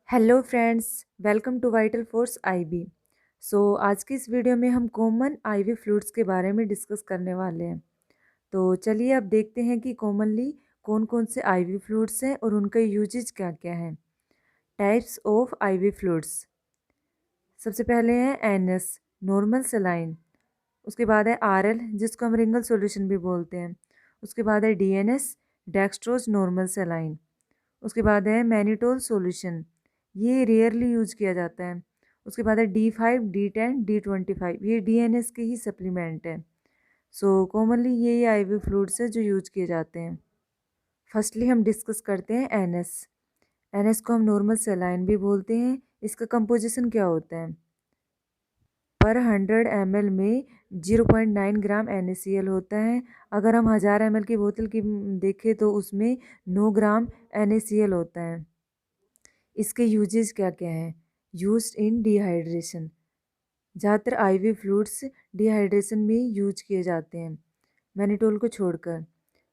Hello friends, welcome to vital force IV. आज की इस वीडियो में हम कॉमन आईवी फ्लूइड्स के बारे में डिस्कस करने वाले हैं। तो चलिए अब देखते हैं कि कॉमनली कौन कौन से आईवी फ्लूइड्स हैं और उनका यूजेज क्या क्या है। Types of ivy fluids. सबसे पहले है एनएस, नॉर्मल सलाइन। उसके बाद है आरएल, जिसको हम रिंगल सॉल्यूशन भी बोलते हैं। उसके बाद है डीएनएस, डेक्सट्रोज नॉर्मल सलाइन। उसके बाद है मैनिटोल सॉल्यूशन, ये रेयरली यूज किया जाता है। उसके बाद है D5, D10, D25, ये डीएनएस के ही सप्लीमेंट है। कॉमनली ये आईवी फ्लूइड्स है जो यूज किए जाते हैं। फर्स्टली हम डिस्कस करते हैं एनएस। एनएस को हम नॉर्मल सेलाइन भी बोलते हैं। इसका कंपोजिशन क्या होता है? पर 100 ml में 0.9 ग्राम NaCl होता है। अगर हम 1000 ml की बोतल की देखें तो उसमें 9 ग्राम NaCl होता है। इसके यूजेस क्या क्या हैं? Used in dehydration. ज़्यादातर आईवी फ्लूइड्स डिहाइड्रेशन में यूज किए जाते हैं, मैनिटोल को छोड़कर।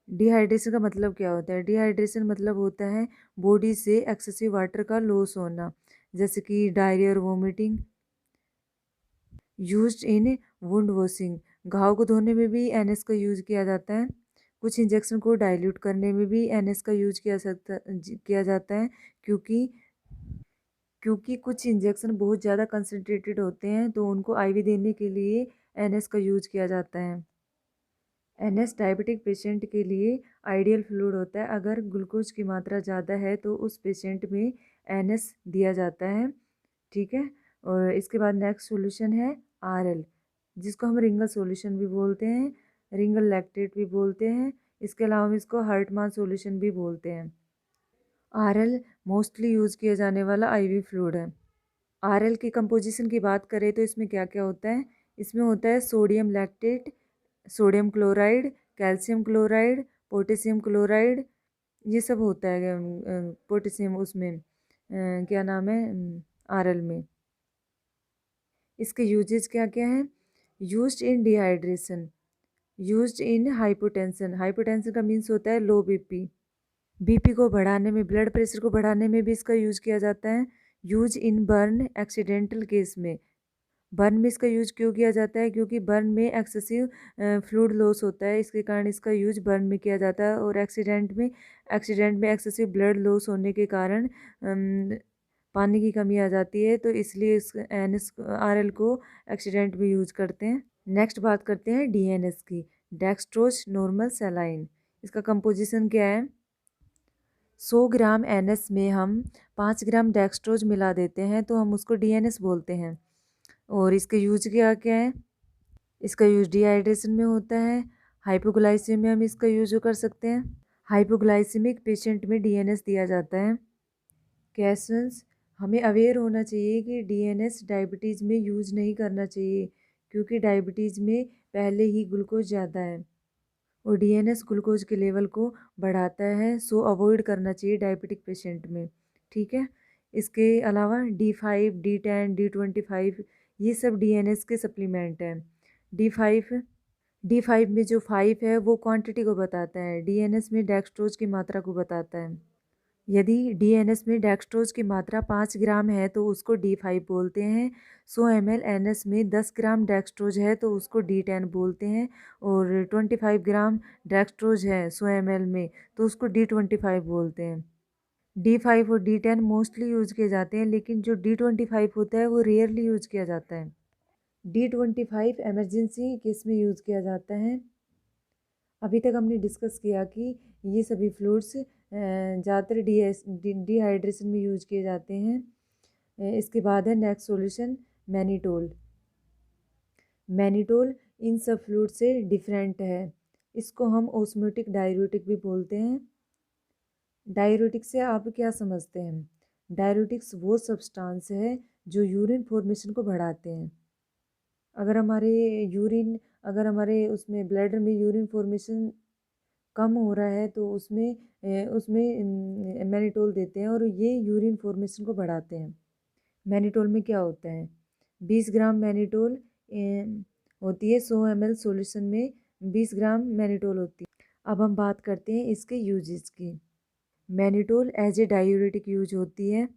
डिहाइड्रेशन का मतलब क्या होता है? डिहाइड्रेशन मतलब होता है बॉडी से एक्सेसिव वाटर का लॉस होना, जैसे कि डायरिया और vomiting. Used in wound washing, घाव को धोने में भी एनएस का यूज किया जाता है। कुछ इंजेक्शन को डाइल्यूट करने में भी एनएस का यूज किया जाता है, क्योंकि कुछ इंजेक्शन बहुत ज़्यादा कंसनट्रेटेड होते हैं, तो उनको आईवी देने के लिए एनएस का यूज किया जाता है। एनएस डायबिटिक पेशेंट के लिए आइडियल फ्लूइड होता है। अगर ग्लूकोज की मात्रा ज़्यादा है तो उस पेशेंट में एनएस दिया जाता है। ठीक है। और इसके बाद नेक्स्ट सॉल्यूशन है आरएल, जिसको हम रिंगल सॉल्यूशन भी बोलते हैं, रिंगल लैक्टेट भी बोलते हैं। इसके अलावा हम इसको हर्टमान सॉल्यूशन भी बोलते हैं। आरएल मोस्टली यूज़ किया जाने वाला आईवी फ्लूइड है। आरएल की कंपोजिशन की बात करें तो इसमें क्या क्या होता है? इसमें होता है sodium lactate, sodium chloride, calcium chloride, potassium chloride, ये सब होता है। पोटेशियम उसमें क्या नाम है, आरएल में। इसके यूजेस क्या क्या हैं? Used in dehydration, used in hypotension. Hypotension का मीन्स होता है लो बीपी। बीपी को बढ़ाने में, ब्लड प्रेशर को बढ़ाने में भी इसका यूज किया जाता है। Use in burn accidental case में। बर्न में इसका यूज क्यों किया जाता है? क्योंकि बर्न में एक्सेसिव फ्लूइड लॉस होता है, इसके कारण इसका यूज बर्न में किया जाता है। और एक्सीडेंट में एक्सेसिव ब्लड लॉस होने के कारण पानी की कमी आ जाती है, तो इसलिए इस एनएस आरएल को एक्सीडेंट में यूज करते हैं। नेक्स्ट बात करते हैं डीएनएस की, डेक्सट्रोज नॉर्मल सलाइन। इसका कंपोजिशन क्या है? 100 ग्राम एनएस में हम 5 ग्राम डेक्सट्रोज मिला देते हैं, तो हम उसको डीएनएस बोलते हैं। और इसके यूज क्या क्या है? इसका यूज डिहाइड्रेशन में होता है। हाइपोग्लाइसीमिया में हम इसका यूज कर सकते हैं। हाइपोग्लाइसीमिक पेशेंट में डीएनएस दिया जाता है। क्वेश्चंस, हमें अवेयर होना चाहिए कि डीएनएस डायबिटीज़ में यूज नहीं करना चाहिए, क्योंकि डायबिटीज़ में पहले ही ग्लूकोज ज़्यादा है और डीएनएस ग्लूकोज के लेवल को बढ़ाता है, सो अवॉइड करना चाहिए डायबिटिक पेशेंट में। ठीक है। इसके अलावा D5, D10, D25, ये सब डीएनएस के सप्लीमेंट हैं। डी फाइव में जो 5 है वो क्वांटिटी को बताता है, डीएनएस में डेक्सट्रोज की मात्रा को बताता है। यदि डीएनएस में डेक्सट्रोज की मात्रा 5 ग्राम है तो उसको D5 बोलते हैं। 100 ml एनएस में 10 ग्राम डेक्सट्रोज है तो उसको D10 बोलते हैं। और 25 ग्राम डेक्सट्रोज है 100 ml में तो उसको D25 बोलते हैं। D5 और D10 मोस्टली यूज किए जाते हैं, लेकिन जो D25 होता है वो रेयरली यूज किया जाता है। D25 इमरजेंसी केस में यूज किया जाता है। अभी तक हमने डिस्कस किया कि ये सभी फ्लूइड्स ज़्यादातर डिहाइड्रेशन में यूज किए जाते हैं। इसके बाद है नेक्स्ट सॉल्यूशन मैनिटोल। मैनिटोल इन सब फ्लूइड से डिफरेंट है। इसको हम ऑस्मोटिक डाययूरेटिक भी बोलते हैं। डाययूरेटिक से आप क्या समझते हैं? डाययूरेटिक्स वो सब्सटेंस है जो यूरिन फॉर्मेशन को बढ़ाते हैं। अगर हमारे यूरिन अगर हमारे उसमें ब्लैडर में यूरिन फॉर्मेशन कम हो रहा है तो उसमें मैनिटोल देते हैं और ये यूरिन फॉर्मेशन को बढ़ाते हैं। मैनिटोल में क्या होता है? 20 ग्राम मैनिटोल होती है 100 ml सॉल्यूशन में 20 ग्राम मैनिटोल होती है। अब हम बात करते हैं इसके यूजेस की। Mannitol as a diuretic use होती है।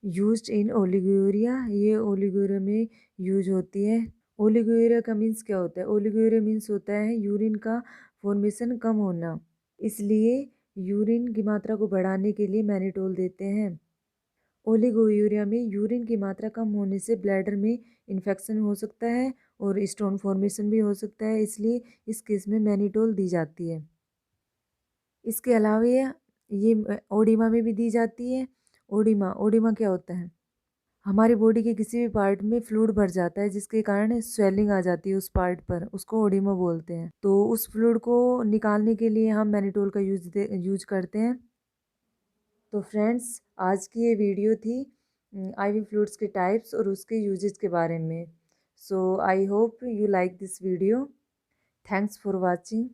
यूज्ड इन ओलिगोरिया, ये ओलिगोरिया में यूज होती है। ओलिगोरिया का मीन्स क्या होता है? ओलिगोरिया मीन्स होता है यूरिन का फॉर्मेशन कम होना, इसलिए यूरिन की मात्रा को बढ़ाने के लिए मैनिटोल देते हैं। ओलिगोयूरिया में यूरिन की मात्रा कम होने से ब्लैडर में इन्फेक्शन हो सकता है और स्टोन फॉर्मेशन भी हो सकता है, इसलिए इस केस में मैनिटोल दी जाती है। इसके अलावा ये ओडिमा में भी दी जाती है। ओडिमा ओडिमा क्या होता है? हमारी बॉडी के किसी भी पार्ट में फ्लूइड भर जाता है जिसके कारण स्वेलिंग आ जाती है उस पार्ट पर, उसको ओडिमा बोलते हैं। तो उस फ्लूइड को निकालने के लिए हम मैनिटोल का यूज करते हैं। तो फ्रेंड्स, आज की ये वीडियो थी आईवी फ्लूइड्स के टाइप्स और उसके यूजेस के बारे में। So I hope you like this video. Thanks for watching.